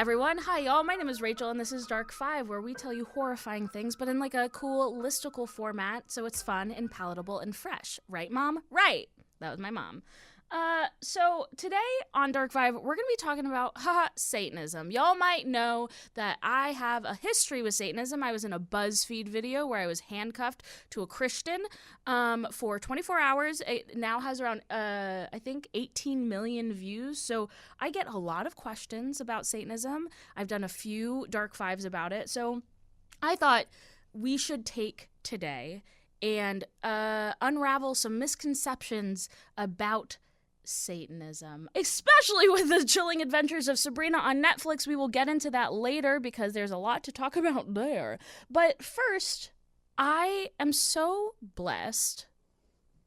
everyone. Hi, y'all. My name is Rachel, and this is Dark 5, where we tell you horrifying things, but in like a cool listicle format, so it's fun and palatable and fresh. Right, Mom? Right. That was my mom. So today on Dark 5, we're going to be talking about, Satanism. Y'all might know that I have a history with Satanism. I was in a BuzzFeed video where I was handcuffed to a Christian for 24 hours. It now has around, I think, 18 million views. So I get a lot of questions about Satanism. I've done a few Dark 5s about it. So I thought we should take today and unravel some misconceptions about Satanism, especially with the chilling adventures of Sabrina on Netflix. We will get into that later because there's a lot to talk about there. But first, I am so blessed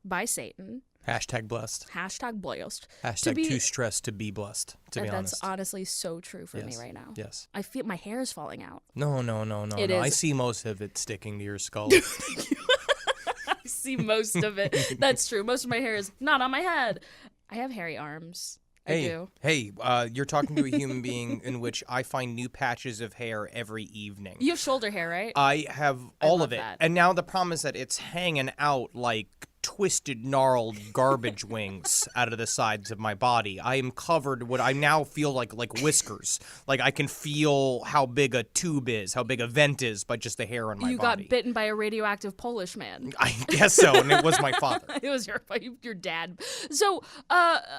by Satan. Hashtag blessed. Hashtag blessed. Hashtag too stressed to be blessed, to be honest. That's honestly so true for me right now. Yes. I feel my hair is falling out. No. It is. I see most of it sticking to your skull. I see most of it. That's true. Most of my hair is not on my head. I have hairy arms. I do. Hey, you're talking to a human being in which I find new patches of hair every evening. You have shoulder hair, right? I have all of it. that. And now the problem is that it's hanging out like twisted, gnarled garbage wings out of the sides of my body. I am covered what I now feel like whiskers. Like I can feel how big a tube is, how big a vent is by just the hair on my body. You got bitten by a radioactive Polish man. I guess so, and it was my father. It was your dad. So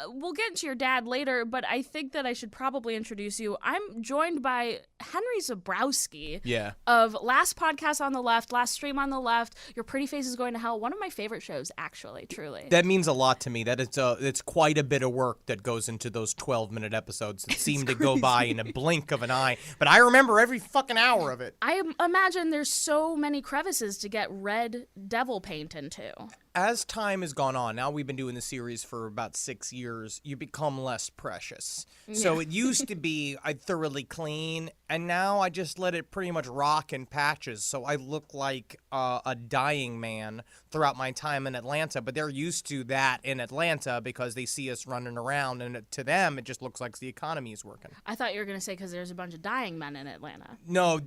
we'll get into your dad later, but I think that I should probably introduce you. I'm joined by Henry Zebrowski. Yeah. Of Last Podcast on the Left, Last Stream on the Left, Your Pretty Face is Going to Hell. One of my favorite shows, actually, truly. That means a lot to me. That it's quite a bit of work that goes into those 12-minute episodes that seem to go by in a blink of an eye. But I remember every fucking hour of it. I imagine there's so many crevices to get red devil paint into. As time has gone on, now we've been doing the series for about 6 years, you become less precious. Yeah. So it used to be thoroughly clean, and now I just let it pretty much rock in patches. So I look like a dying man throughout my time in Atlanta. But they're used to that in Atlanta because they see us running around, and to them, it just looks like the economy is working. I thought you were going to say because there's a bunch of dying men in Atlanta. No,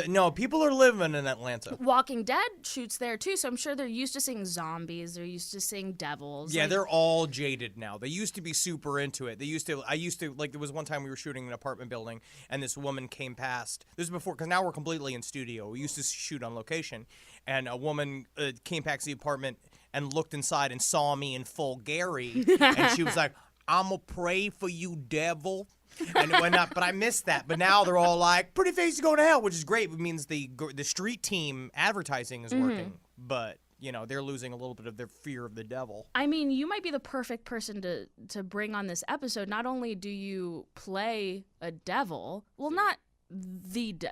no, people are living in Atlanta. Walking Dead shoots there, too, so I'm sure they're used to seeing zombies. They're used to seeing devils. Yeah, they're all jaded now. They used to be super into it. I used to, there was one time we were shooting in an apartment building, and this woman came past. This was before, because now we're completely in studio. We used to shoot on location, and a woman came past the apartment and looked inside and saw me in full Gary, and she was like, "I'ma pray for you, devil." And it went up, but I missed that. But now they're all like, "Pretty face is going to hell," which is great. It means the street team advertising is working, but you know, they're losing a little bit of their fear of the devil. I mean, you might be the perfect person to bring on this episode. Not only do you play a devil, well, not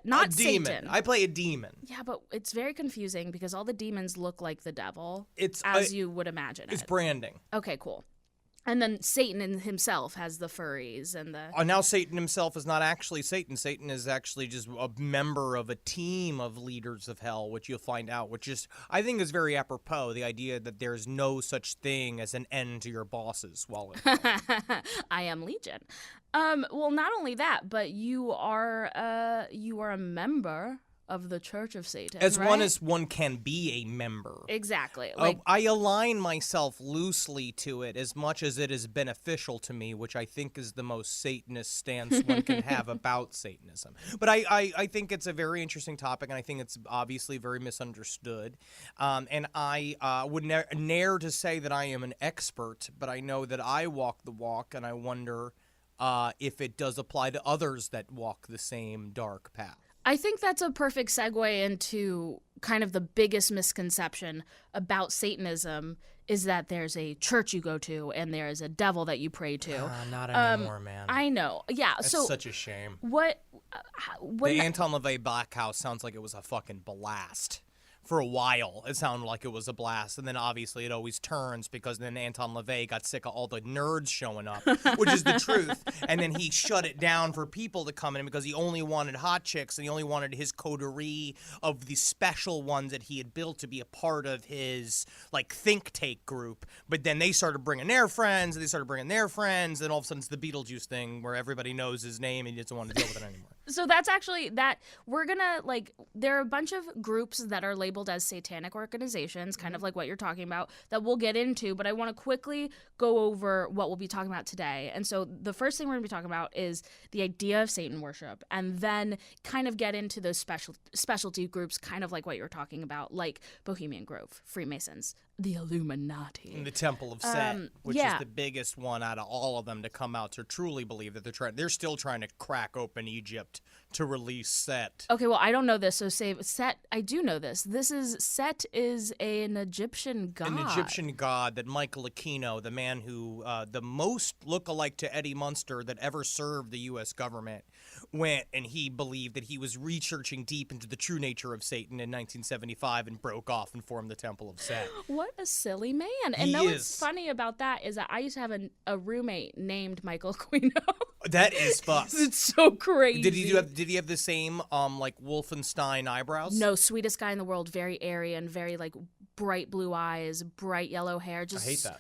not demon. Satan. I play a demon. Yeah, but it's very confusing because all the demons look like the devil. It's as you would imagine. It's branding. Okay, cool. And then Satan himself has the furries and the... Now Satan himself is not actually Satan. Satan is actually just a member of a team of leaders of hell, which you'll find out, which is, I think, is very apropos, the idea that there's no such thing as an end to your boss's wallet. I am Legion. Well, not only that, but you are a member of the Church of Satan, as right? one can be a member. Exactly. I align myself loosely to it as much as it is beneficial to me, which I think is the most Satanist stance one can have about Satanism. But I think it's a very interesting topic, and I think it's obviously very misunderstood. And I would ne'er to say that I am an expert, but I know that I walk the walk, and I wonder if it does apply to others that walk the same dark path. I think that's a perfect segue into kind of the biggest misconception about Satanism is that there's a church you go to and there is a devil that you pray to. Not anymore, man. I know. Yeah. It's so such a shame. What the Anton LaVey Black House sounds like it was a fucking blast. for a while, it sounded like it was a blast. And then obviously it always turns because then Anton LaVey got sick of all the nerds showing up, which is the truth. And then he shut it down for people to come in because he only wanted hot chicks and he only wanted his coterie of the special ones that he had built to be a part of his like think tank group. But then they started bringing their friends, and they started bringing their friends, and all of a sudden it's the Beetlejuice thing where everybody knows his name and he doesn't want to deal with it anymore. So that's actually that we're gonna like there are a bunch of groups that are labeled as satanic organizations, kind of like what you're talking about, that we'll get into, but I want to quickly go over what we'll be talking about today. And so the first thing we're gonna be talking about is the idea of Satan worship, and then kind of get into those specialty groups, kind of like what you're talking about, like Bohemian Grove, Freemasons, the Illuminati, and the Temple of Set, which is the biggest one out of all of them to come out to truly believe that they're still trying to crack open Egypt to release Set. Okay, well, I don't know this, so say Set. I do know this. Set is an Egyptian god. An Egyptian god that Michael Aquino, the man who the most look-alike to Eddie Munster that ever served the U.S. government, went and he believed that he was researching deep into the true nature of Satan in 1975 and broke off and formed the Temple of Set. What a silly man. And what's funny about that is that I used to have a roommate named Michael Aquino. That is fucked. It's so crazy. Did he have the same like Wolfenstein eyebrows? No, sweetest guy in the world, very airy and very like bright blue eyes, bright yellow hair. Just I hate that.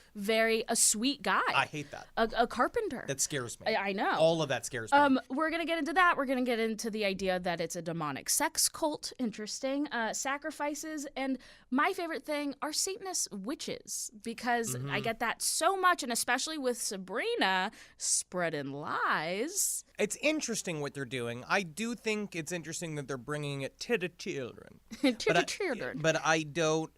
A sweet guy. I hate that. A carpenter. That scares me. I know. All of that scares me. We're going to get into that. We're going to get into the idea that it's a demonic sex cult. Interesting. Sacrifices. And my favorite thing are Satanist witches, because I get that so much, and especially with Sabrina spreading lies. It's interesting what they're doing. I do think it's interesting that they're bringing it to the children. But I don't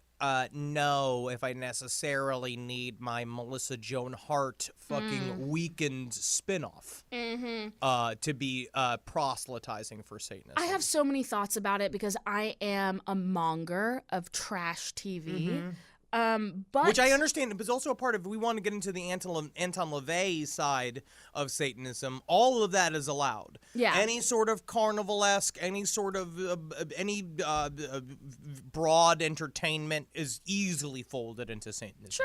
know if I necessarily need my Melissa Joan Hart fucking Weekend spinoff to be proselytizing for Satanism. I have so many thoughts about it because I am a monger of trash TV. But which I understand, but it's also a part of, we want to get into the Anton LaVey side of Satanism. All of that is allowed. Yeah. Any sort of carnival-esque, any sort of, broad entertainment is easily folded into Satanism.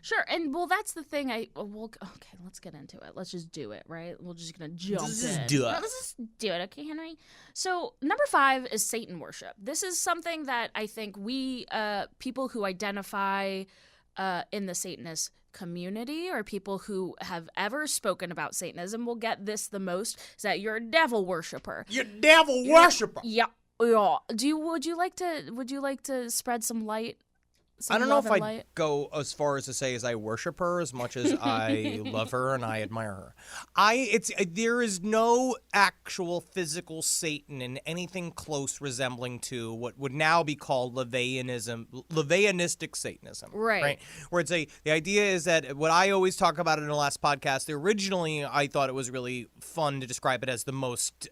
Sure. And well, that's the thing. Okay, let's get into it. Let's just do it, right? We're just going to jump in. Let's just do it. Let's just do it, okay, Henry? So, number 5 is Satan worship. This is something that I think we, people who identify in the Satanist community, or people who have ever spoken about Satanism, will get this the most, is that you're a devil worshiper. You're a devil worshiper. Yeah. Would you like to spread some light? I don't know if I'd go as far as to say as I worship her as much as I love her and I admire her. There is no actual physical Satan in anything close resembling to what would now be called LaVeyanistic Satanism. Right. Where the idea is that what I always talk about in the last podcast, originally I thought it was really fun to describe it as the most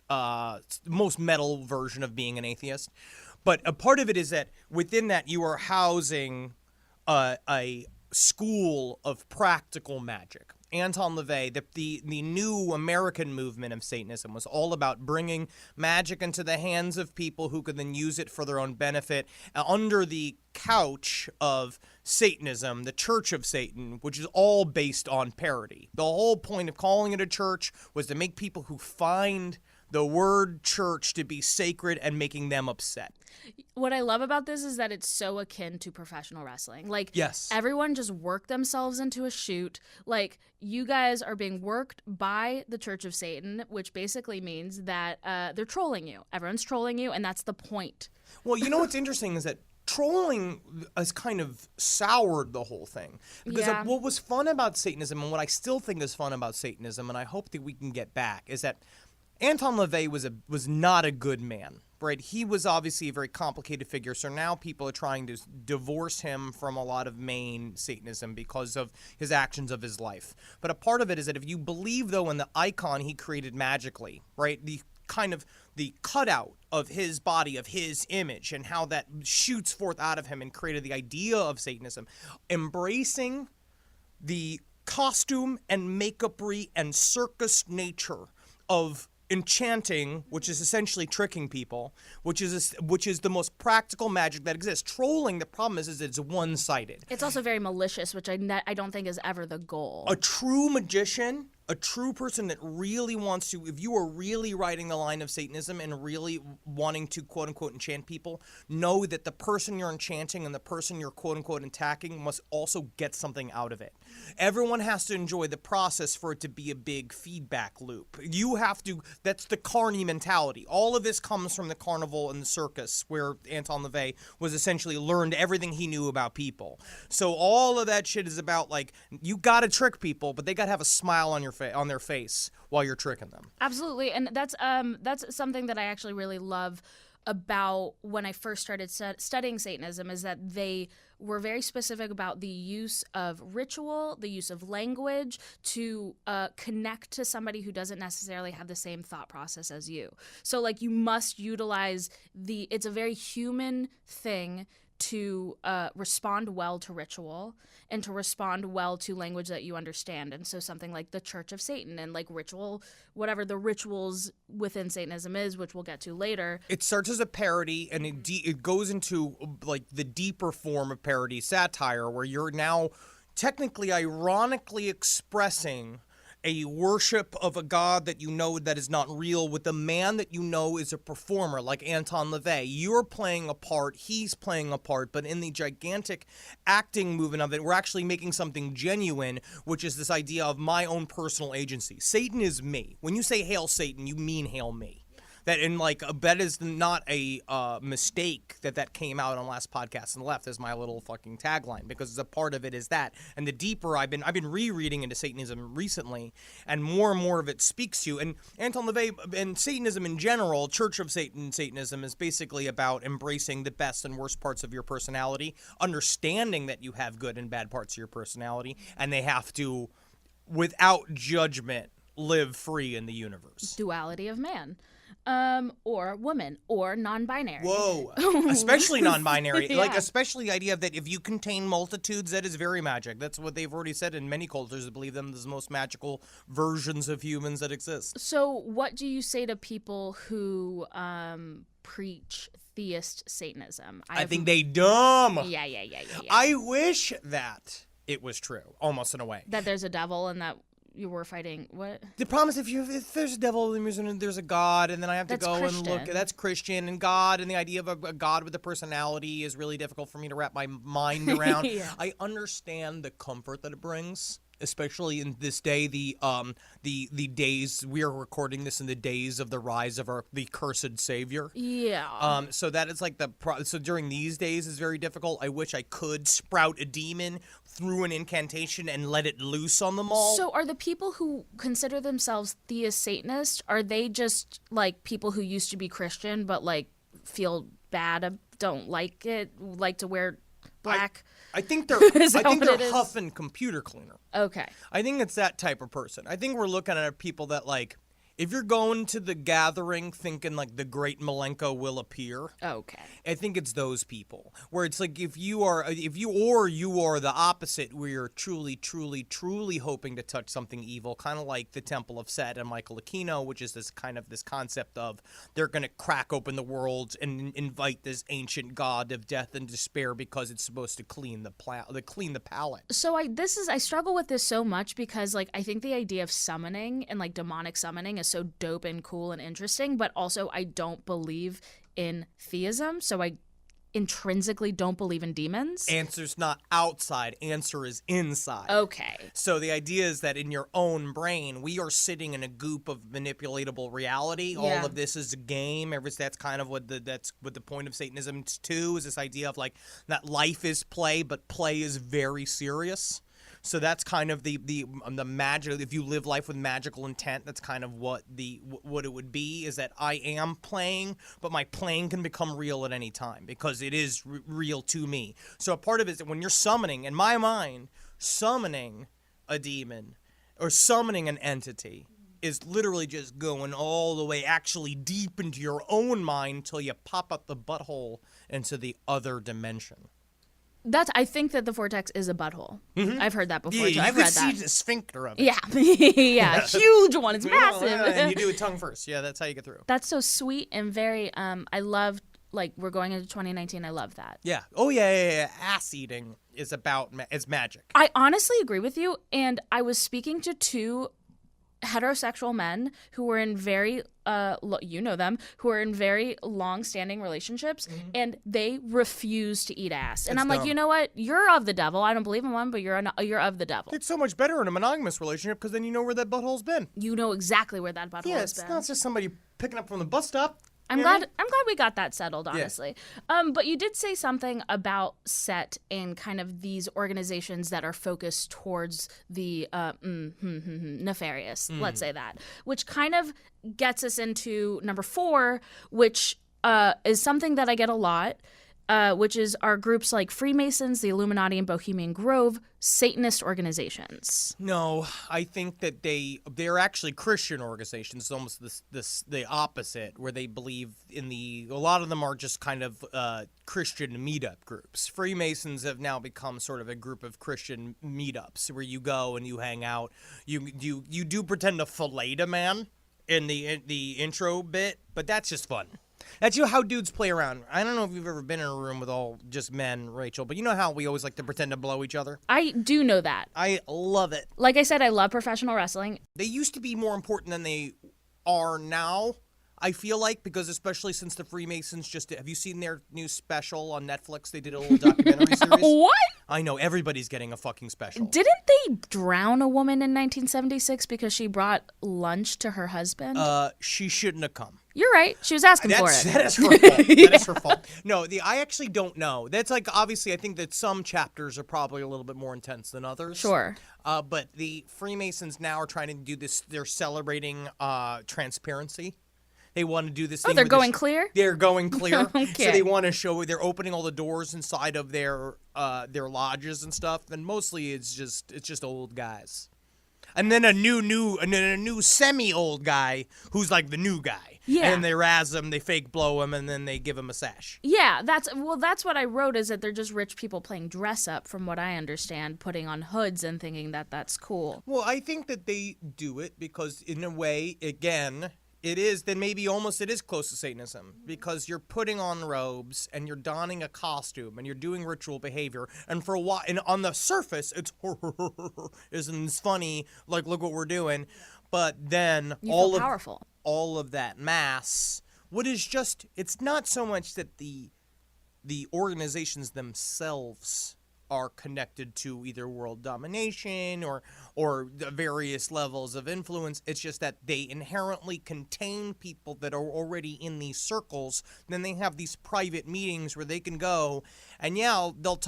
metal version of being an atheist. But a part of it is that within that you are housing a school of practical magic. Anton LaVey, the new American movement of Satanism, was all about bringing magic into the hands of people who could then use it for their own benefit under the couch of Satanism, the Church of Satan, which is all based on parody. The whole point of calling it a church was to make people who find the word church to be sacred and making them upset. What I love about this is that it's so akin to professional wrestling. Like, yes. Everyone just worked themselves into a shoot. Like, you guys are being worked by the Church of Satan, which basically means that they're trolling you. Everyone's trolling you, and that's the point. Well, you know what's interesting is that trolling has kind of soured the whole thing. Because what was fun about Satanism, and what I still think is fun about Satanism, and I hope that we can get back, is that Anton LaVey was not a good man, right? He was obviously a very complicated figure, so now people are trying to divorce him from a lot of main Satanism because of his actions of his life. But a part of it is that if you believe, though, in the icon he created magically, right, the kind of the cutout of his body, of his image, and how that shoots forth out of him and created the idea of Satanism, embracing the costume and makeup-y and circus nature of enchanting, which is essentially tricking people, which is the most practical magic that exists. Trolling, the problem is it's one-sided. It's also very malicious, which I don't think is ever the goal. A true magician, a true person that really wants to, if you are really riding the line of Satanism and really wanting to quote-unquote enchant people, know that the person you're enchanting and the person you're quote-unquote attacking must also get something out of it. Everyone has to enjoy the process for it to be a big feedback loop. You have to, that's the carny mentality. All of this comes from the carnival and the circus, where Anton LaVey was essentially learned everything he knew about people. So all of that shit is about, like, you gotta trick people, but they gotta have a smile on their face while you're tricking them. Absolutely, and that's something that I actually really love about when I first started studying Satanism, is that they were very specific about the use of ritual, the use of language to connect to somebody who doesn't necessarily have the same thought process as you. So, like, you must utilize it's a very human thing to respond well to ritual and to respond well to language that you understand. And so something like the Church of Satan and like ritual, whatever the rituals within Satanism is, which we'll get to later. It starts as a parody, and it goes into like the deeper form of parody satire, where you're now technically ironically expressing a worship of a god that you know that is not real with a man that you know is a performer, like Anton LaVey. You're playing a part, he's playing a part, but in the gigantic acting movement of it, we're actually making something genuine, which is this idea of my own personal agency. Satan is me. When you say hail Satan, you mean hail me. That is not a mistake that came out on last podcast on the left as my little fucking tagline, because a part of it is that. And the deeper I've been rereading into Satanism recently, and more of it speaks to you. And Anton LaVey and Satanism in general, Church of Satanism is basically about embracing the best and worst parts of your personality, understanding that you have good and bad parts of your personality, and they have to, without judgment, live free in the universe. Duality of man. Or woman, or non-binary. Whoa, especially non-binary. Yeah. Like, especially the idea that if you contain multitudes, that is very magic. That's what they've already said in many cultures that believe them as the most magical versions of humans that exist. So what do you say to people who preach theist Satanism? I think they dumb. Yeah. I wish that it was true, almost in a way. That there's a devil and that you were fighting what? The problem is if there's a devil, there's a God, and then I have to go and look. That's Christian, and God, and the idea of a God with a personality is really difficult for me to wrap my mind around. Yeah. I understand the comfort that it brings, especially in this day, the days we are recording this in the days of the rise of the cursed Savior. Yeah. So that is like so during these days is very difficult. I wish I could sprout a demon through an incantation and let it loose on them all. So are the people who consider themselves theist Satanists, are they just like people who used to be Christian but like feel bad, don't like it, like to wear black? I think they're huffing computer cleaner. Okay. I think it's that type of person. I think we're looking at people that, like, if you're going to the gathering thinking like the great Malenko will appear, okay, I think it's those people where it's like if you are the opposite, where you're truly hoping to touch something evil, kind of like the Temple of Set and Michael Aquino, which is this concept of they're going to crack open the world and invite this ancient god of death and despair because it's supposed to clean the palate. So I struggle with this so much because like I think the idea of summoning and like demonic summoning is so dope and cool and interesting, but also I don't believe in theism, so I intrinsically don't believe in demons. Answer's not outside, answer is inside. Okay. So the idea is that in your own brain, we are sitting in a goop of manipulatable reality. Yeah. All of this is a game. That's kind of what the point of Satanism too, is this idea of like that life is play, but play is very serious. So that's kind of the magic. If you live life with magical intent, that's kind of what it would be. Is that I am playing, but my playing can become real at any time because it is real to me. So a part of it is that when you're summoning, in my mind, summoning a demon or summoning an entity is literally just going all the way actually deep into your own mind till you pop up the butthole into the other dimension. I think that the vortex is a butthole. I've heard that before. Yeah, too. you I've could read see that. the sphincter of it. Yeah, yeah, huge one. It's massive. And you do it tongue first. Yeah, that's how you get through. That's so sweet and very. I love. Like, we're going into 2019. I love that. Yeah. Oh yeah. Ass eating is about it's magic. I honestly agree with you. And I was speaking to two heterosexual men who were in very, you know them, who are in very long-standing relationships, and they refuse to eat ass. And It's I'm dumb. like, you know what? You're of the devil. I don't believe in one, but you're of the devil. It's so much better in a monogamous relationship because then you know where that butthole's been. You know exactly where that butthole Yeah, has it's been. not just somebody picking up from the bus stop. I'm You know what I glad. I'm glad we got that settled, honestly. But you did say something about SET and kind of these organizations that are focused towards the nefarious. Let's say that, which kind of gets us into number 4, which is something that I get a lot. Which is our groups like Freemasons, the Illuminati, and Bohemian Grove, Satanist organizations. No, I think that they're actually Christian organizations. It's almost the opposite, where they believe in a lot of them are just kind of Christian meetup groups. Freemasons have now become sort of a group of Christian meetups where you go and you hang out. You do pretend to fillet a man in the intro bit, but that's just fun. That's how dudes play around. I don't know if you've ever been in a room with all just men, Rachel, but you know how we always like to pretend to blow each other? I do know that. I love it. Like I said, I love professional wrestling. They used to be more important than they are now, I feel like, because especially since the Freemasons have you seen their new special on Netflix? They did a little documentary series. What? I know, everybody's getting a fucking special. Didn't they drown a woman in 1976 because she brought lunch to her husband? She shouldn't have come. You're right. She was asking for it. That is her fault. That is her fault. No, I actually don't know. That's like, obviously, I think that some chapters are probably a little bit more intense than others. Sure. But the Freemasons now are trying to do this. They're celebrating transparency. They want to do this thing. Oh, they're going clear? They're going clear. Okay. So they want to show they're opening all the doors inside of their lodges and stuff. And mostly it's just old guys. And then a new semi-old guy who's like the new guy. Yeah. And they razz him, they fake blow him, and then they give him a sash. Yeah, that's what I wrote, is that they're just rich people playing dress up, from what I understand, putting on hoods and thinking that that's cool. Well, I think that they do it because, in a way, again, it is close to Satanism, because you're putting on robes and you're donning a costume and you're doing ritual behavior, and for a while, and on the surface, it's isn't this funny? Like, look what we're doing, but then You feel powerful. All of that mass, it's not so much that the organizations themselves are connected to either world domination or the various levels of influence. It's just that they inherently contain people that are already in these circles. Then they have these private meetings where they can go, and they'll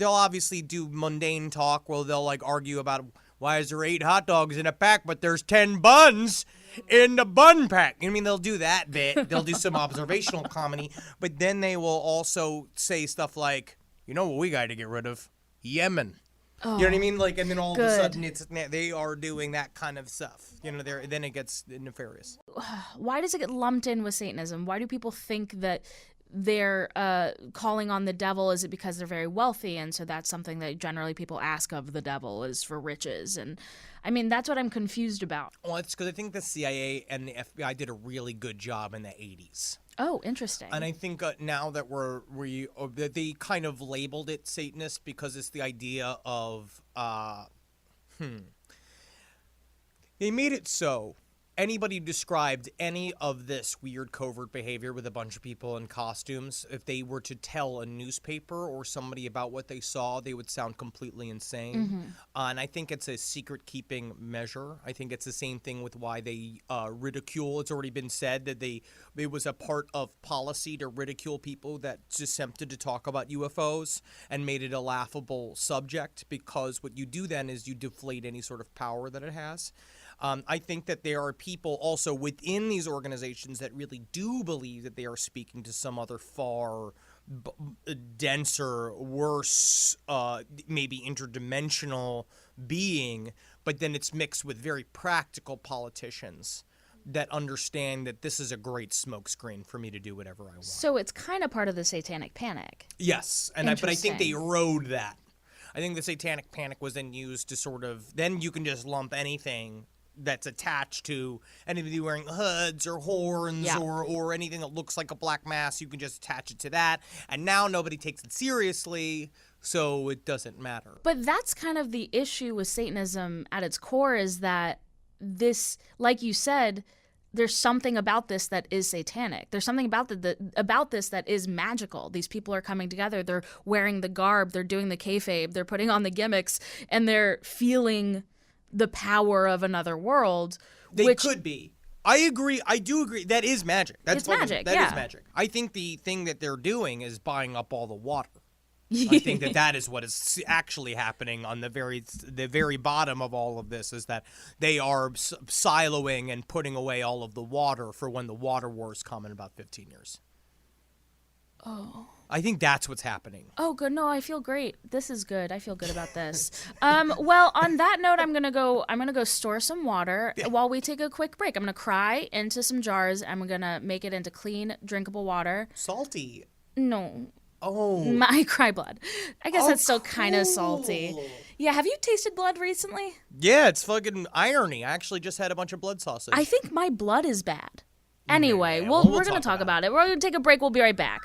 obviously do mundane talk where they'll like argue about why is there 8 hot dogs in a pack but there's 10 buns in the bun pack. I mean, they'll do that bit. They'll do some observational comedy, but then they will also say stuff like, you know what we got to get rid of? Yemen. Oh, you know what I mean? Like, and then all good. of a sudden they are doing that kind of stuff. You know, then it gets nefarious. Why does it get lumped in with Satanism? Why do people think that they're calling on the devil? Is it because they're very wealthy, and so that's something that generally people ask of the devil, is for riches? And I mean, that's what I'm confused about. Well, it's because I think the CIA and the FBI did a really good job in the 80s. Oh, interesting. And I think now that that they kind of labeled it Satanist, because it's the idea of they made it so anybody who described any of this weird covert behavior with a bunch of people in costumes, if they were to tell a newspaper or somebody about what they saw, they would sound completely insane. Mm-hmm. And I think it's a secret-keeping measure. I think it's the same thing with why they ridicule. It's already been said that it was a part of policy to ridicule people that attempted to talk about UFOs and made it a laughable subject, because what you do then is you deflate any sort of power that it has. I think that there are people also within these organizations that really do believe that they are speaking to some other far denser, worse, maybe interdimensional being, but then it's mixed with very practical politicians that understand that this is a great smokescreen for me to do whatever I want. So it's kind of part of the satanic panic. Yes, but I think they erode that. I think the satanic panic was then used to sort of, then you can just lump anything that's attached to anybody wearing hoods or horns or anything that looks like a black mass. You can just attach it to that. And now nobody takes it seriously, so it doesn't matter. But that's kind of the issue with Satanism at its core, is that this, like you said, there's something about this that is satanic. There's something about about this that is magical. These people are coming together. They're wearing the garb. They're doing the kayfabe. They're putting on the gimmicks, and they're feeling the power of another world. They could be. I agree. I do agree. That is magic. That's magic. That is magic. I think the thing that they're doing is buying up all the water. I think that is what is actually happening on the very bottom of all of this, is that they are siloing and putting away all of the water for when the water wars come in about 15 years. Oh. I think that's what's happening. Oh, good. No, I feel great. This is good. I feel good about this. Well, on that note, I'm gonna go store some water while we take a quick break. I'm gonna cry into some jars. I'm gonna make it into clean, drinkable water. Salty. No. Oh. My cry blood. I guess that's still kind of salty. Yeah, have you tasted blood recently? Yeah, it's fucking irony. I actually just had a bunch of blood sausage. I think my blood is bad. Anyway, we're going to talk about it. We're going to take a break. We'll be right back.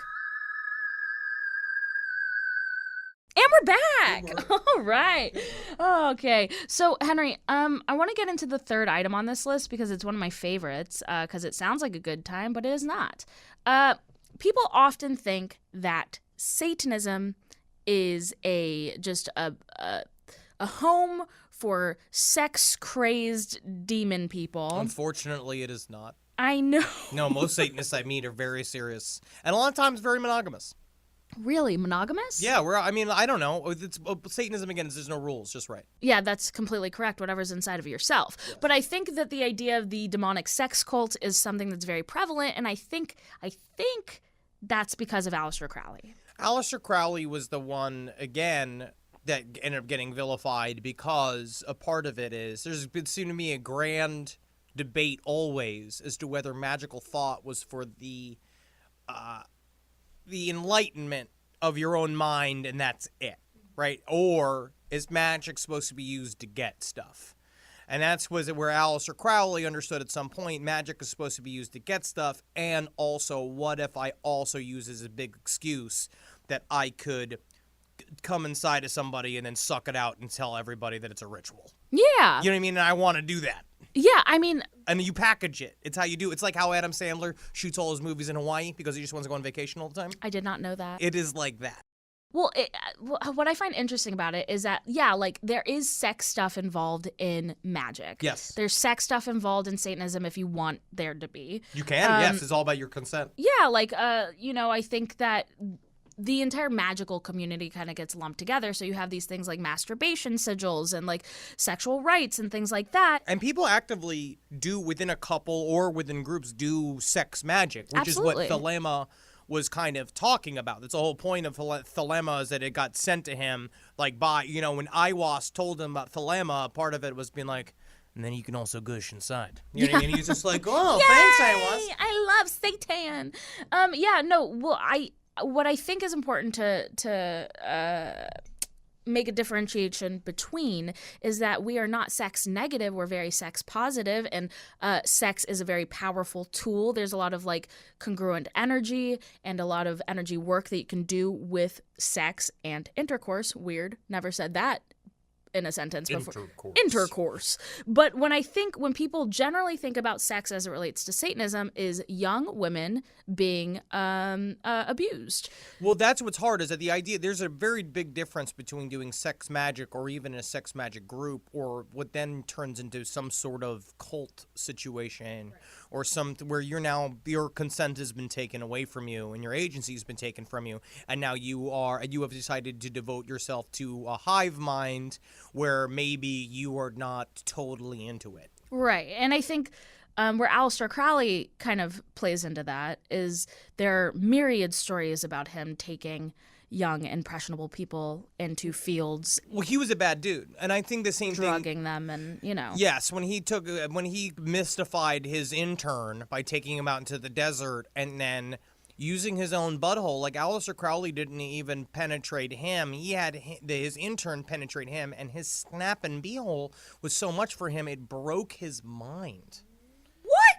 And we're back. All right. Okay. So, Henry, I want to get into the third item on this list because it's one of my favorites, because it sounds like a good time, but it is not. People often think that Satanism is just a home for sex-crazed demon people. Unfortunately, it is not. I know. No, most Satanists I meet are very serious, and a lot of times very monogamous. Really? Monogamous? Yeah, I don't know. Satanism, again, is there's no rules, just right. Yeah, that's completely correct, whatever's inside of yourself. Yes. But I think that the idea of the demonic sex cult is something that's very prevalent, and I think that's because of Aleister Crowley. Aleister Crowley was the one, again, that ended up getting vilified because a part of it is, there's been seen to me a grand debate always as to whether magical thought was for the enlightenment of your own mind and that's it, right? Or is magic supposed to be used to get stuff? And was where Aleister Crowley understood at some point magic is supposed to be used to get stuff, and also what if I also use as a big excuse that I could come inside of somebody and then suck it out and tell everybody that it's a ritual? Yeah. You know what I mean? And I want to do that. Yeah, I mean... And you package it. It's how you do. It's like how Adam Sandler shoots all his movies in Hawaii because he just wants to go on vacation all the time. I did not know that. It is like that. Well, what I find interesting about it is that, yeah, like, there is sex stuff involved in magic. Yes. There's sex stuff involved in Satanism if you want there to be. You can, yes. It's all about your consent. Yeah, like, I think that the entire magical community kind of gets lumped together. So you have these things like masturbation sigils and, like, sexual rites and things like that. And people actively do, within a couple or within groups, do sex magic, which Absolutely. is what Thelema was kind of talking about. That's the whole point of Thelema, is that it got sent to him, like, by, when Iwas told him about Thelema, part of it was being like, and then you can also gush inside. You know what I mean? He's just like, oh, thanks, Iwas. I love Satan. What I think is important to make a differentiation between is that we are not sex negative, we're very sex positive, and sex is a very powerful tool. There's a lot of, like, congruent energy and a lot of energy work that you can do with sex and intercourse. Weird, never said that in a sentence before. Intercourse. But when people generally think about sex as it relates to Satanism, is young women being abused. Well, that's what's hard, is that the idea, there's a very big difference between doing sex magic or even a sex magic group, or what then turns into some sort of cult situation, or where your consent has been taken away from you and your agency has been taken from you, and now you have decided to devote yourself to a hive mind where maybe you are not totally into it. Right. And I think where Aleister Crowley kind of plays into that is there are myriad stories about him taking young, impressionable people into fields, Well, he was a bad dude, and I think the same thing. drugging them, and Yes, when he mystified his intern by taking him out into the desert and then using his own butthole, like Aleister Crowley didn't even penetrate him. He had his intern penetrate him, and his snap and beehole was so much for him it broke his mind.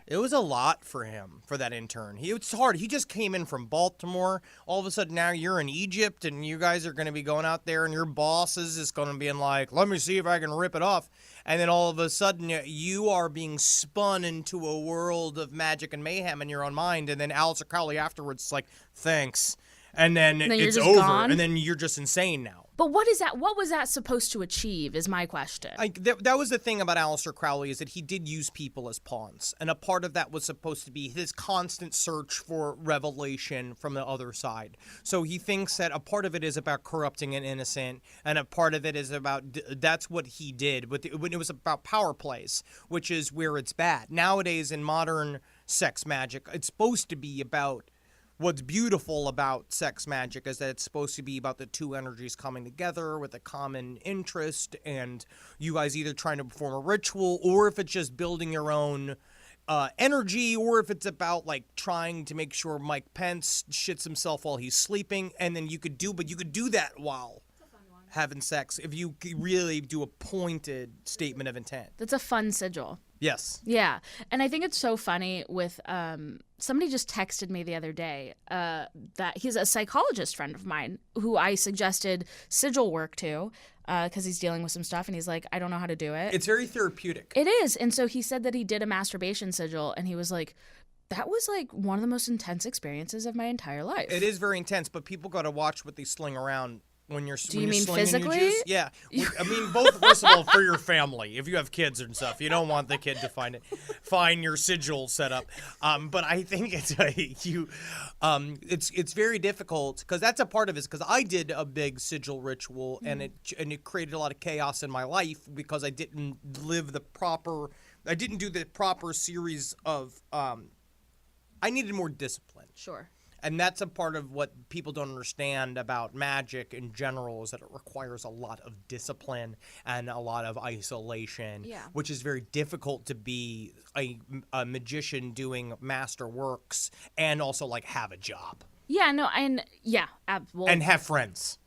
It was a lot for him, for that intern. It's hard. He just came in from Baltimore. All of a sudden, now you're in Egypt, and you guys are going to be going out there, and your bosses is going to be like, let me see if I can rip it off. And then all of a sudden, you are being spun into a world of magic and mayhem in your own mind. And then Aleister Crowley afterwards is like, thanks. And then it's over, gone? and then you're just insane now. But what is that? What was that supposed to achieve? Is my question. That was the thing about Aleister Crowley, is that he did use people as pawns, and a part of that was supposed to be his constant search for revelation from the other side. So he thinks that a part of it is about corrupting an innocent, and a part of it is about that's what he did when it was about power plays, which is where it's bad. Nowadays in modern sex magic, it's supposed to be about. What's beautiful about sex magic is that it's supposed to be about the two energies coming together with a common interest, and you guys either trying to perform a ritual, or if it's just building your own energy, or if it's about like trying to make sure Mike Pence shits himself while he's sleeping, and then you could do that while having sex if you really do a pointed statement of intent. That's a fun sigil. Yes. Yeah. And I think it's so funny with somebody just texted me the other day that he's a psychologist friend of mine who I suggested sigil work to because he's dealing with some stuff, and he's like, I don't know how to do it. It's very therapeutic. It is. And so he said that he did a masturbation sigil, and he was like, that was like one of the most intense experiences of my entire life. It is very intense, but people got to watch what they sling around. When you're Do you when mean you're slinging physically? Your juice. Yeah. I mean, both, first of all, for your family. If you have kids and stuff, you don't want the kid to find your sigil set up. But I think it's very difficult, because that's a part of it, because I did a big sigil ritual, and it created a lot of chaos in my life because I didn't do the proper series of I needed more discipline. Sure. And that's a part of what people don't understand about magic in general, is that it requires a lot of discipline and a lot of isolation, which is very difficult to be a magician doing master works and also like have a job. Yeah, no, and and have friends.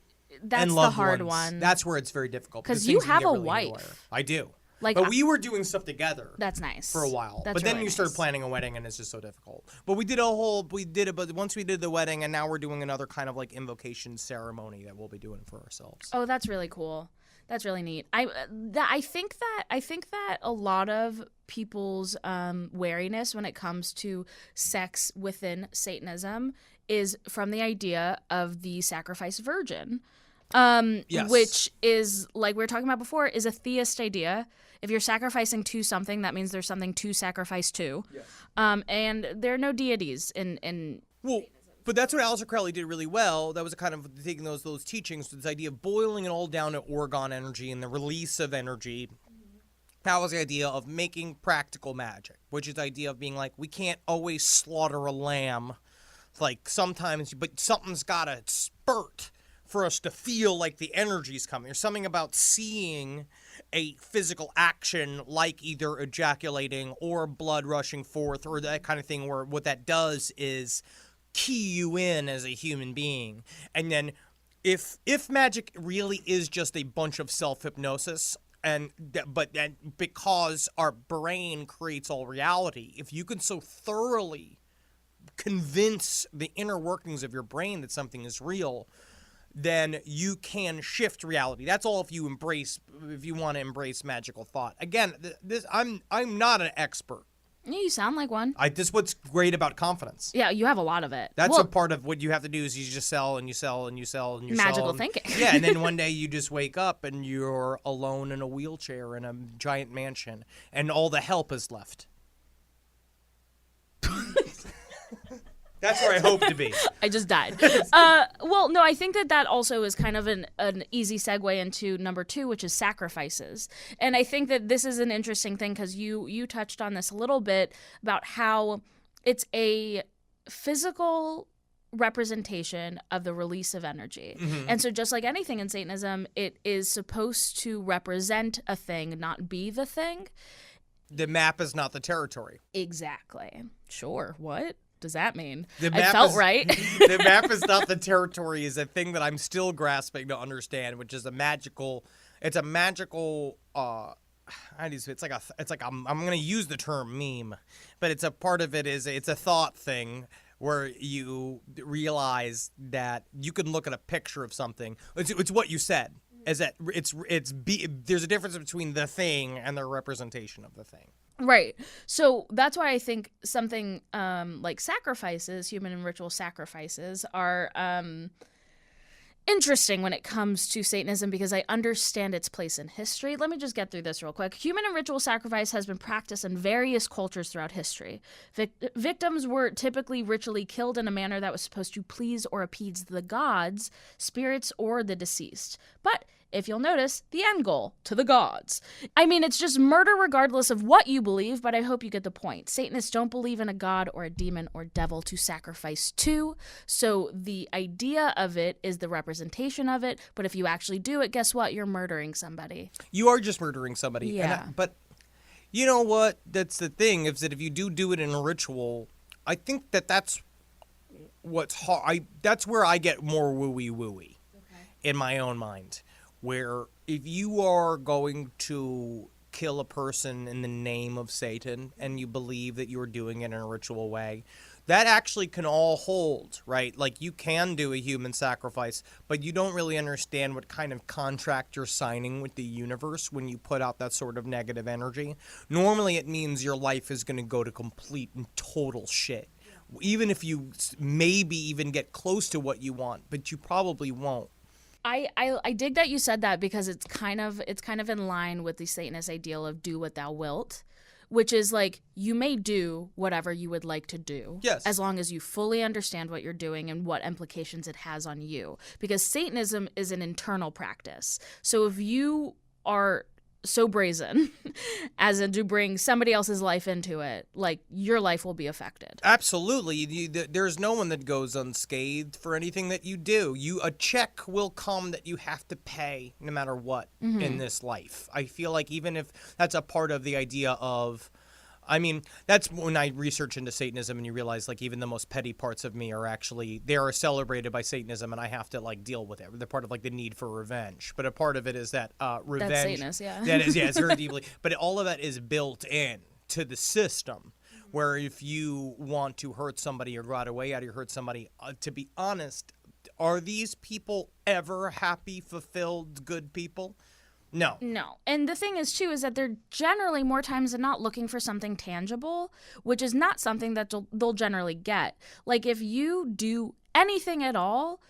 That's and the loved hard ones. one. That's where it's very difficult. Because you have a really wife. I do. Like, but we were doing stuff together. That's nice. For a while. That's but then really you start nice. planning a wedding, and it's just so difficult. But but once we did the wedding, and now we're doing another kind of like invocation ceremony that we'll be doing for ourselves. Oh, that's really cool. That's really neat. I think that a lot of people's wariness when it comes to sex within Satanism is from the idea of the sacrifice virgin. Yes. Which is, like we were talking about before, is a theist idea. If you're sacrificing to something, that means there's something to sacrifice to. Yes. And there are no deities in Well, but that's what Aleister Crowley did really well. That was a kind of taking those teachings, this idea of boiling it all down to orgone energy and the release of energy. That was the idea of making practical magic, which is the idea of being like, we can't always slaughter a lamb. Like sometimes, but something's got to spurt for us to feel like the energy's coming. There's something about seeing a physical action like either ejaculating or blood rushing forth or that kind of thing, where what that does is key you in as a human being. And then if magic really is just a bunch of self-hypnosis, but because our brain creates all reality, if you can so thoroughly convince the inner workings of your brain that something is real, then you can shift reality. That's all if you want to embrace magical thought. Again, I'm not an expert. You sound like one. This is what's great about confidence. Yeah, you have a lot of it. That's a part of what you have to do, is you just sell and you sell and you sell and you sell. Magical thinking. Yeah, and then one day you just wake up and you're alone in a wheelchair in a giant mansion, and all the help is left. That's where I hope to be. I just died. Well, no, I think that also is kind of an easy segue into number 2, which is sacrifices. And I think that this is an interesting thing because you touched on this a little bit about how it's a physical representation of the release of energy. And so just like anything in Satanism, it is supposed to represent a thing, not be the thing. The map is not the territory. Exactly. Sure. What does that mean? The I map felt is, right. The map is not the territory is a thing that I'm still grasping to understand, which is it's a magical I'm going to use the term meme, but it's a part of it is it's a thought thing where you realize that you can look at a picture of something. It's what you said. Is that there's a difference between the thing and the representation of the thing. Right. So that's why I think something like sacrifices, human and ritual sacrifices, are interesting when it comes to Satanism because I understand its place in history. Let me just get through this real quick. Human and ritual sacrifice has been practiced in various cultures throughout history. Victims were typically ritually killed in a manner that was supposed to please or appease the gods, spirits, or the deceased. But if you'll notice, the end goal, to the gods. I mean, it's just murder regardless of what you believe, but I hope you get the point. Satanists don't believe in a god or a demon or devil to sacrifice to, so the idea of it is the representation of it, but if you actually do it, guess what? You're murdering somebody. You are just murdering somebody. Yeah. But you know what? That's the thing, is that if you do it in a ritual, I think that's what's hard. That's where I get more wooey in my own mind. Where if you are going to kill a person in the name of Satan and you believe that you're doing it in a ritual way, that actually can all hold, right? Like you can do a human sacrifice, but you don't really understand what kind of contract you're signing with the universe when you put out that sort of negative energy. Normally it means your life is going to go to complete and total shit. Even if you maybe even get close to what you want, but you probably won't. I dig that you said that because it's kind of in line with the Satanist ideal of do what thou wilt, which is like you may do whatever you would like to do, yes, as long as you fully understand what you're doing and what implications it has on you. Because Satanism is an internal practice. So if you are so brazen as in to bring somebody else's life into it, like your life will be affected. Absolutely. There's no one that goes unscathed for anything that you do. A check will come that you have to pay no matter what in this life. I feel like even if that's a part of the idea of, I mean, that's when I research into Satanism and you realize like even the most petty parts of me they are celebrated by Satanism and I have to like deal with it. They're part of like the need for revenge. But a part of it is that revenge. That's Satanist, yeah. That is, yeah, it's very deeply. But all of that is built in to the system where if you want to hurt somebody or go out of way out of hurt somebody, to be honest, are these people ever happy, fulfilled, good people? No. And the thing is, too, is that they're generally more times than not looking for something tangible, which is not something that they'll generally get. Like, if you do anything at all,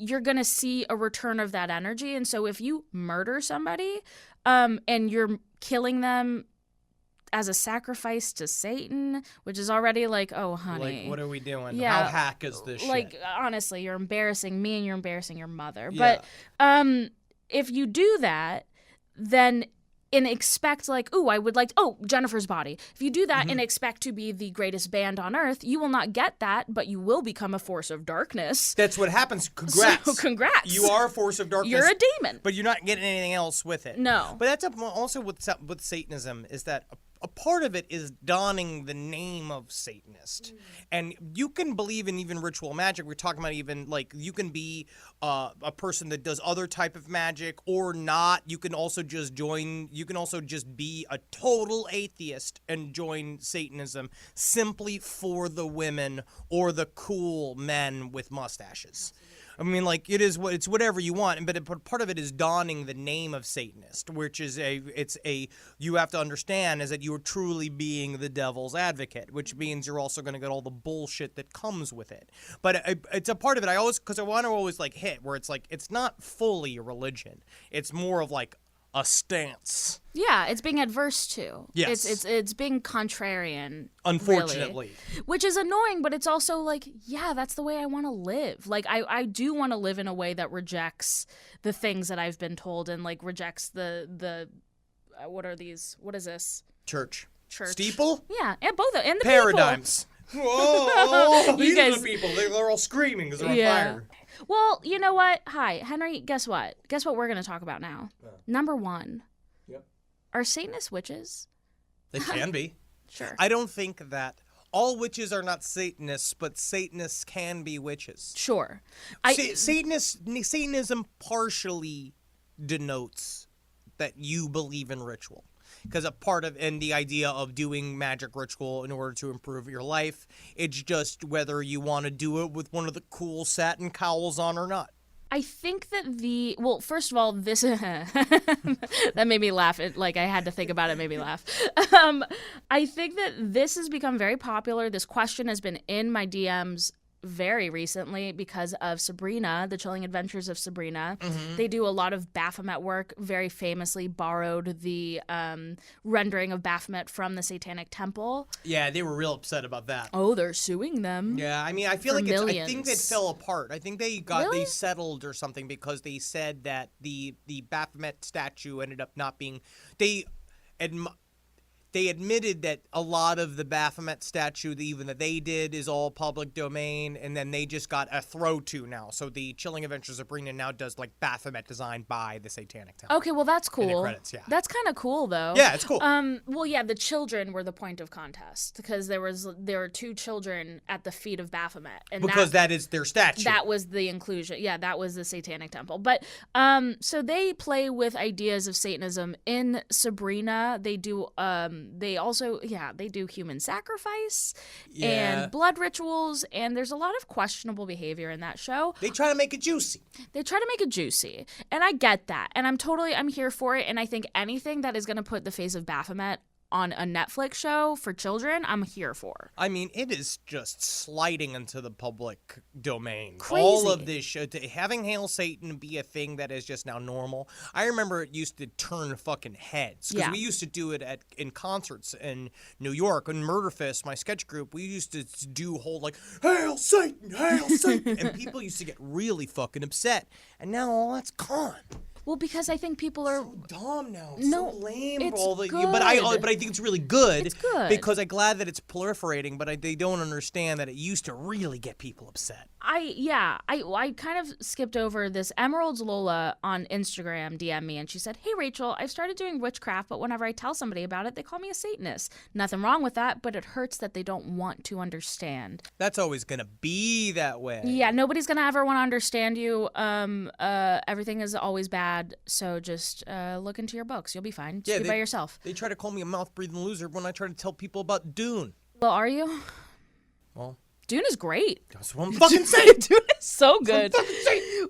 you're going to see a return of that energy. And so if you murder somebody and you're killing them as a sacrifice to Satan, which is already like, oh, honey. Like, what are we doing? Yeah, how hack is this like, shit? Honestly, you're embarrassing me and you're embarrassing your mother. Yeah. But if you do that, then expect like, I would like, Jennifer's Body. If you do that and expect to be the greatest band on earth, you will not get that, but you will become a force of darkness. That's what happens. Congrats. So, congrats. You are a force of darkness. You're a demon. But you're not getting anything else with it. No. But that's also with Satanism is that a part of it is donning the name of Satanist. And you can believe in even ritual magic. We're talking about even, like, you can be a person that does other type of magic or not. You can also just be a total atheist and join Satanism simply for the women or the cool men with mustaches. I mean, like, it's whatever you want, but part of it is donning the name of Satanist, which is you have to understand is that you are truly being the devil's advocate, which means you're also going to get all the bullshit that comes with it. But it's a part of it. I want to always like hit where it's like, it's not fully a religion. It's more of like a stance. Yeah, it's being adverse to. Yes. It's being contrarian. Unfortunately. Really, which is annoying, but it's also like, yeah, that's the way I want to live. Like, I do want to live in a way that rejects the things that I've been told and, like, rejects the what are these? What is this? Church. Church. Steeple? Yeah, and both of and the paradigms. People. Whoa! You These are guys- the people. They're all screaming because they're on Yeah. fire. Well, you know what? Hi, Henry, guess what? Guess what we're going to talk about now? Number 1. Yep. Are Satanists witches? They can be. Sure. I don't think that all witches are not Satanists, but Satanists can be witches. Sure. Satanism partially denotes that you believe in ritual. Because a part of and the idea of doing magic ritual in order to improve your life, it's just whether you want to do it with one of the cool satin cowls on or not. I think that well, first of all, this that made me laugh. I had to think about it, made me laugh. I think that this has become very popular. This question has been in my DMs very recently because of Sabrina, The Chilling Adventures of Sabrina. Mm-hmm. They do a lot of Baphomet work, very famously borrowed the rendering of Baphomet from the Satanic Temple. Yeah, they were real upset about that. Oh, they're suing them. Yeah, I mean, I feel For like I millions. think it fell apart. I think they settled or something because they said that the Baphomet statue ended up not being. They admitted that a lot of the Baphomet statue, even that they did, is all public domain, and then they just got a throw to now. So the Chilling Adventures of Sabrina now does like Baphomet designed by the Satanic Temple. Okay, well that's cool. In the credits, yeah. That's kind of cool though. Yeah, it's cool. Well, yeah, the children were the point of contest because there were 2 children at the feet of Baphomet, and because that is their statue. That was the inclusion. Yeah, that was the Satanic Temple. But so they play with ideas of Satanism in Sabrina. They do. They also, they do human sacrifice and blood rituals, and there's a lot of questionable behavior in that show. They try to make it juicy. And I get that, and I'm here for it. And I think anything that is going to put the face of Baphomet on a Netflix show for children, I'm here for. I mean, it is just sliding into the public domain. Crazy. All of this show, having Hail Satan be a thing that is just now normal. I remember it used to turn fucking heads. Because we used to do it in concerts in New York. In Murderfest, my sketch group, we used to do whole like, Hail Satan, Hail Satan. And people used to get really fucking upset. And now all that's gone. Well, because I think people are so dumb now. It's No, so lame. it's But I think it's really good. It's good. Because I'm glad that it's proliferating, but they don't understand that it used to really get people upset. I kind of skipped over this. Emerald's Lola on Instagram DM'd me and she said, "Hey Rachel, I've started doing witchcraft, but whenever I tell somebody about it, they call me a Satanist. Nothing wrong with that, but it hurts that they don't want to understand." That's always gonna be that way. Yeah, nobody's gonna ever want to understand you. Everything is always bad, so just look into your books. You'll be fine. Just be by yourself. They try to call me a mouth-breathing loser when I try to tell people about Dune. Well, are you? Well, Dune is great. that's what I'm fucking saying. Dune is so good.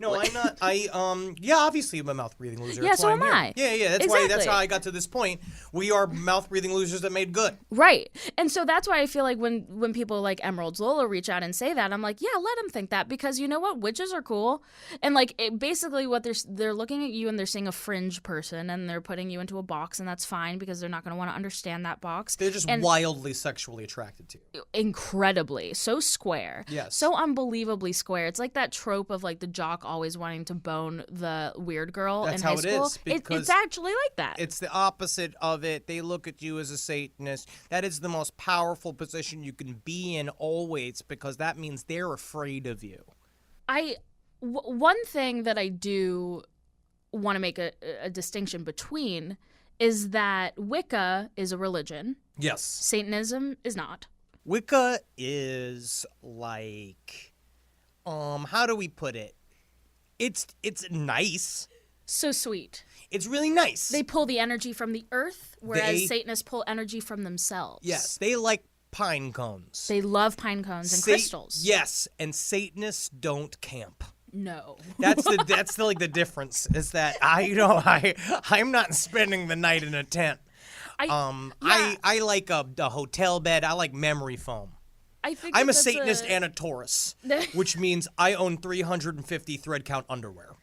No, I'm not. Obviously I'm a mouth-breathing loser. Yeah, That's so why am I'm here. I. Yeah, that's why. That's Exactly. how I got to this point. We are mouth-breathing losers that made good. Right. And so that's why I feel like when people like Emerald's Lola reach out and say that, I'm like, yeah, let them think that, because you know what? Witches are cool. And like basically what they're looking at you and they're seeing a fringe person and they're putting you into a box, and that's fine because they're not going to want to understand that box. They're just wildly sexually attracted to you. Incredibly. So square. Yes. So unbelievably square. It's like that trope of like the jock always wanting to bone the weird girl That's in high how it school. is, because It's actually like that. It's the opposite of it. They look at you as a Satanist. That is the most powerful position you can be in always, because that means they're afraid of you. One thing that I do want to make a distinction between is that Wicca is a religion. Yes. Satanism is not. Wicca is like, how do we put it? It's nice. So sweet. It's really nice. They pull the energy from the earth, whereas Satanists pull energy from themselves. Yes, they like pine cones. They love pine cones and crystals. Yes, and Satanists don't camp. No. That's the difference, is that I'm not spending the night in a tent. I like a hotel bed. I like memory foam. I'm a Satanist and a Taurus, which means I own 350 thread count underwear.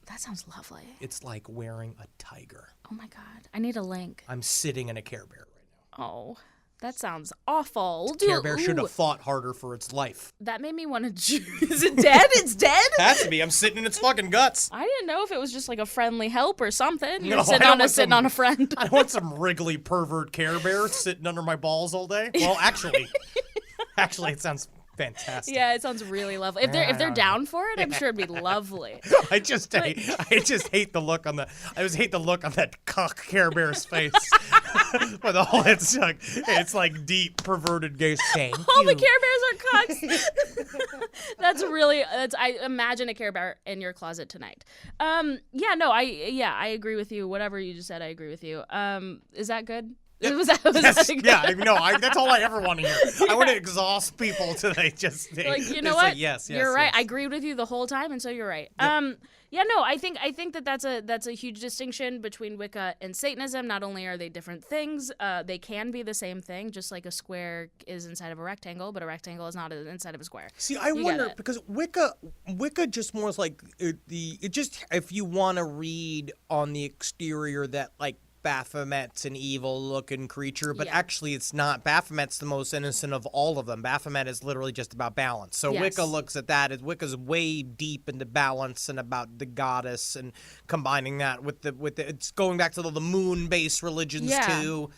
That sounds lovely. It's like wearing a tiger. Oh my God. I need a link. I'm sitting in a Care Bear right now. Oh, that sounds awful. Care Bear should have fought harder for its life. That made me want to. Is it dead? It's dead? Has to be. I'm sitting in its fucking guts. I didn't know if it was just like a friendly help or something. You're No, sitting on a friend. I want some wriggly pervert Care Bear sitting under my balls all day. Well, actually, Actually, it sounds fantastic. Yeah, it sounds really lovely. If they're down for it, I'm sure it'd be lovely. I just hate the look on that cock Care Bear's face. With all it's like deep perverted gaze saying. All the Care Bears are cocks. I imagine a Care Bear in your closet tonight. I agree with you. Whatever you just said, I agree with you. Is that good? Yep. Was that good? Yeah, that's all I ever want to hear. I want to exhaust people till they just like, you know what? Like, yes, you're right. yes. I agreed with you the whole time, and so you're right. Yep. I think that's a huge distinction between Wicca and Satanism. Not only are they different things, they can be the same thing, just like a square is inside of a rectangle, but a rectangle is not inside of a square. See, I wonder because Wicca just more is like if you want to read on the exterior that like Baphomet's an evil-looking creature, but actually it's not. Baphomet's the most innocent of all of them. Baphomet is literally just about balance. So Wicca looks at that as Wicca's way deep into balance and about the goddess and combining that with the it's going back to the moon-based religions too.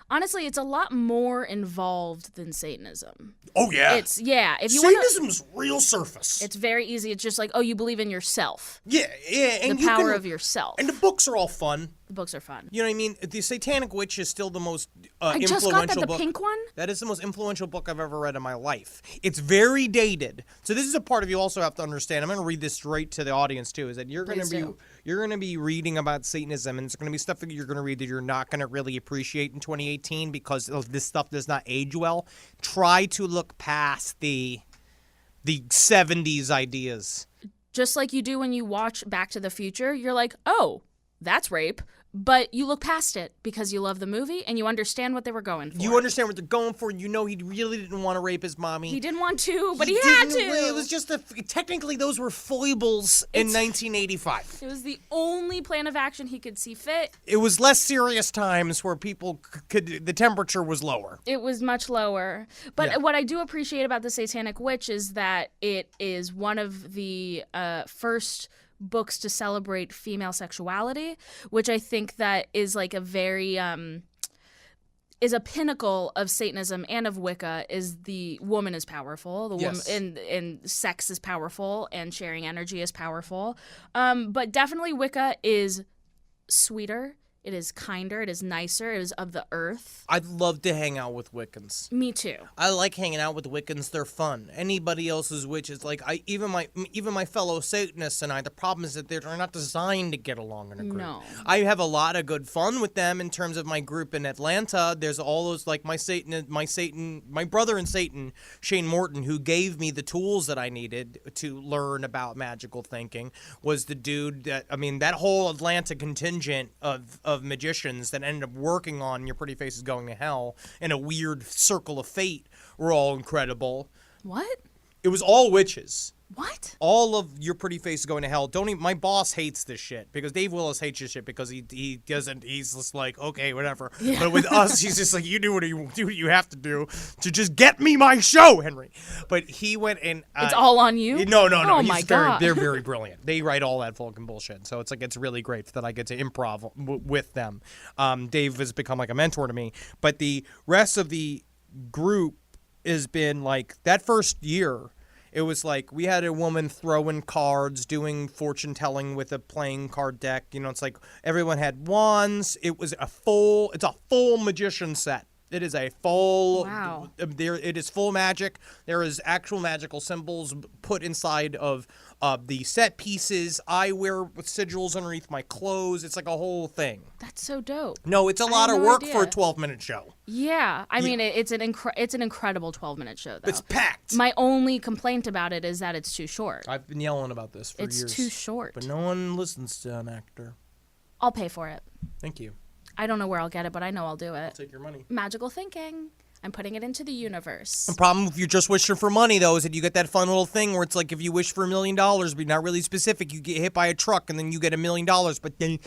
Honestly, it's a lot more involved than Satanism. Oh, yeah. If you Satanism's real surface. It's very easy. It's just like, oh, you believe in yourself. Yeah. And the power of yourself. And the books are all fun. The books are fun. You know what I mean? The Satanic Witch is still the most I influential just got that, the book. pink one? That is the most influential book I've ever read in my life. It's very dated. So this is a part of you also have to understand. I'm going to read this straight to the audience too. Is that you're going to be reading about Satanism, and it's going to be stuff that you're going to read that you're not going to really appreciate in 2018 because this stuff does not age well. Try to look past the 70s ideas. Just like you do when you watch Back to the Future, you're like, oh, that's rape. But you look past it because you love the movie and you understand what they were going for. You understand what they're going for. You know he really didn't want to rape his mommy. He didn't want to, but he had to. It was just technically those were foibles in 1985. It was the only plan of action he could see fit. It was less serious times where people the temperature was lower. It was much lower. But what I do appreciate about the Satanic Witch is that it is one of the first books to celebrate female sexuality, which I think that is like a very is a pinnacle of Satanism and of Wicca. Is the woman is powerful, the woman and sex is powerful, and sharing energy is powerful. But definitely Wicca is sweeter. It is kinder. It is nicer. It is of the earth. I'd love to hang out with Wiccans. Me too. I like hanging out with Wiccans. They're fun. Anybody else's witches, like even my fellow Satanists and I. The problem is that they're not designed to get along in a group. No. I have a lot of good fun with them in terms of my group in Atlanta. There's all those like my brother in Satan, Shane Morton, who gave me the tools that I needed to learn about magical thinking. Was the dude that whole Atlanta contingent of magicians that ended up working on Your Pretty Face is Going to Hell in a weird circle of fate were all incredible. What? It was all witches. What? All of Your Pretty Face is Going to Hell. My boss hates this shit because Dave Willis hates this shit because he doesn't. He's just like, okay, whatever. Yeah. But with us, he's just like, you do what you have to do to just get me my show, Henry. But he went and it's all on you. No. Oh my God. They're very brilliant. They write all that fucking bullshit. So it's really great that I get to improv with them. Dave has become like a mentor to me. But the rest of the group has been like that first year. It was like we had a woman throwing cards, doing fortune telling with a playing card deck. You know, it's like everyone had wands. It's a full magician set. It is a full. Wow. It is full magic. There is actual magical symbols put inside of the set pieces. I wear sigils underneath my clothes. It's like a whole thing. That's so dope. No, it's a lot of work for a 12-minute show. Yeah, I mean it's an incredible 12-minute show though. It's packed. My only complaint about it is that it's too short. I've been yelling about this for years. It's too short. But no one listens to an actor. I'll pay for it. Thank you. I don't know where I'll get it, but I know I'll do it. I'll take your money. Magical thinking. I'm putting it into the universe. The problem if you're just wishing for money, though, is that you get that fun little thing where it's like if you wish for $1 million, but you're not really specific, you get hit by a truck and then you get $1 million, but then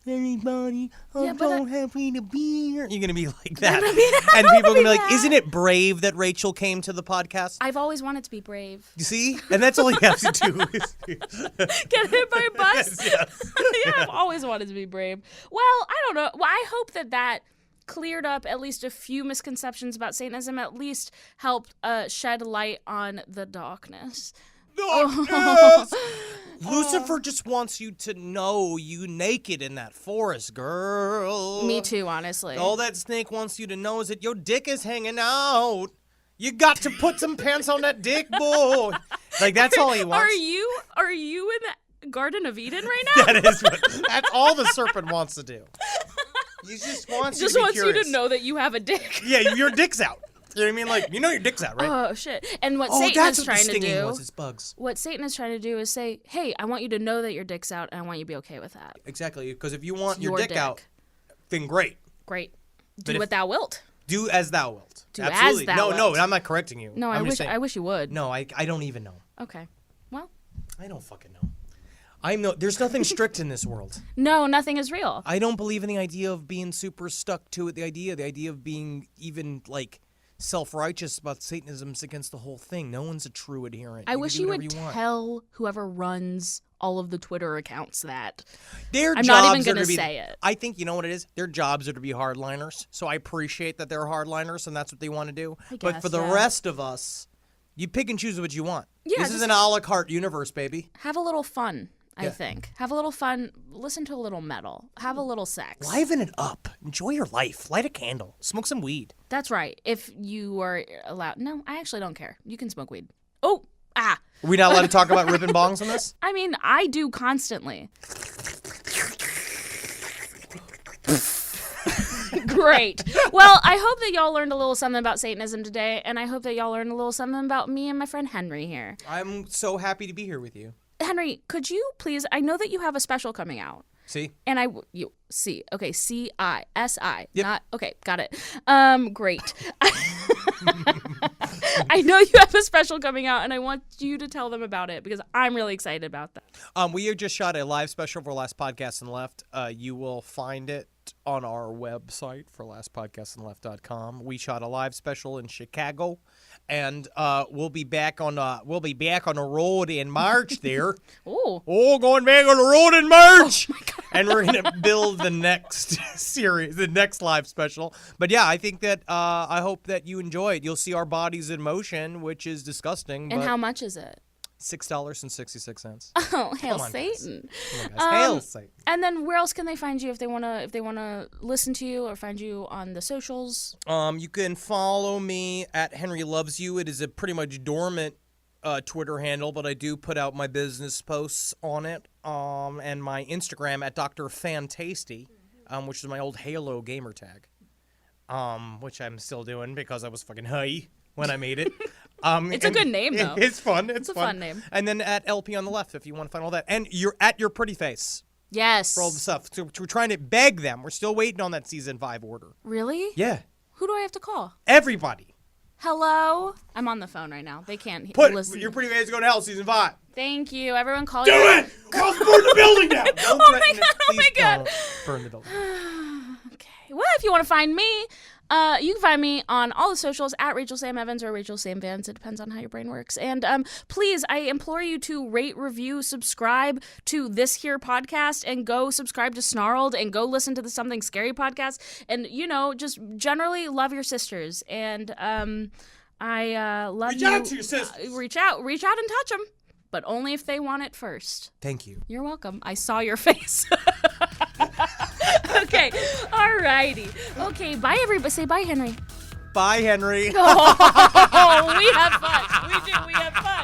anybody, don't have me to be here. You're going to be like that. And people are going to be like, isn't it brave that Rachel came to the podcast? I've always wanted to be brave. You see? And that's all you have to do. Get hit by a bus? Yes. Yeah, I've always wanted to be brave. Well, I don't know. Well, I hope that cleared up at least a few misconceptions about Satanism, at least helped shed light on the darkness. Darkness! Lucifer just wants you to know you naked in that forest, girl. Me too, honestly. All that snake wants you to know is that your dick is hanging out. You got to put some pants on that dick, boy. Like, that's all he wants. Are you in the Garden of Eden right now? That's all the serpent wants to do. He just wants you to know that you have a dick. Yeah, your dick's out. You know what I mean? Like, you know your dick's out, right? Oh, shit. And what Satan is trying to do... was, it's bugs. What Satan is trying to do is say, hey, I want you to know that your dick's out, and I want you to be okay with that. Exactly, because if you want your dick out, then great. Great. Do what thou wilt. Do as thou wilt. Do Absolutely. as thou wilt. No, I'm not correcting you. No, I wish you would. No, I don't even know. Okay. Well. I don't fucking know. There's nothing strict in this world. No, nothing is real. I don't believe in the idea of being super stuck to it. The idea of being even, like, self-righteous about Satanism's against the whole thing. No one's a true adherent. I wish you would tell whoever runs all of the Twitter accounts that. I'm not even going to say it. I think, you know what it is? Their jobs are to be hardliners. So I appreciate that they're hardliners and that's what they want to do. But for the rest of us, you pick and choose what you want. Yeah, this is an a la carte universe, baby. Have a little fun. I think. Have a little fun. Listen to a little metal. Have a little sex. Liven it up. Enjoy your life. Light a candle. Smoke some weed. That's right. If you are allowed. No, I actually don't care. You can smoke weed. Oh, Are we not allowed to talk about ripping bongs on this? I mean, I do constantly. Great. Well, I hope that y'all learned a little something about Satanism today, and I hope that y'all learned a little something about me and my friend Henry here. I'm so happy to be here with you. Henry, could you please, I know that you have a special coming out. See? And see. Okay, C-I-S-I. Yep. Not, okay, got it. Great. I know you have a special coming out, and I want you to tell them about it, because I'm really excited about that. We just shot a live special for Last Podcast and Left. You will find it on our website for lastpodcastandleft.com. We shot a live special in Chicago. And we'll be back on the road in March there. Going back on the road in March. Oh, and we're gonna build the next series, the next live special. But yeah, I think that I hope that you enjoy it. You'll see our bodies in motion, which is disgusting. And how much is it? $6.66. Oh, hail Satan! Hail Satan! And then where else can they find you if they wanna listen to you or find you on the socials? You can follow me at Henry Loves You. It is a pretty much dormant Twitter handle, but I do put out my business posts on it. And my Instagram at Dr. Fantasty, which is my old Halo gamer tag, which I'm still doing because I was fucking high when I made it. It's a good name, though. It's fun. It's a fun name. And then at LP on the left, if you want to find all that. And you're at your pretty face. Yes. For all the stuff. So we're trying to beg them. We're still waiting on that season 5 order. Really? Yeah. Who do I have to call? Everybody. Hello? I'm on the phone right now. They can't listen. Your pretty face going to hell, season 5. Thank you. Everyone call Do it! Or else burn the building down! Oh my God. Don't burn the building. Okay. Well, if you want to find me, you can find me on all the socials at Rachel Sam Evans or Rachel Sam Vance. It depends on how your brain works. And please, I implore you to rate, review, subscribe to this here podcast, and go subscribe to Snarled, and go listen to the Something Scary podcast. And, just generally love your sisters. And I love you. Reach out to your sisters. Reach out and touch them. But only if they want it first. Thank you. You're welcome. I saw your face. Okay. Alrighty. Okay. Bye, everybody. Say bye, Henry. Bye, Henry. Oh, we have fun. We do. We have fun.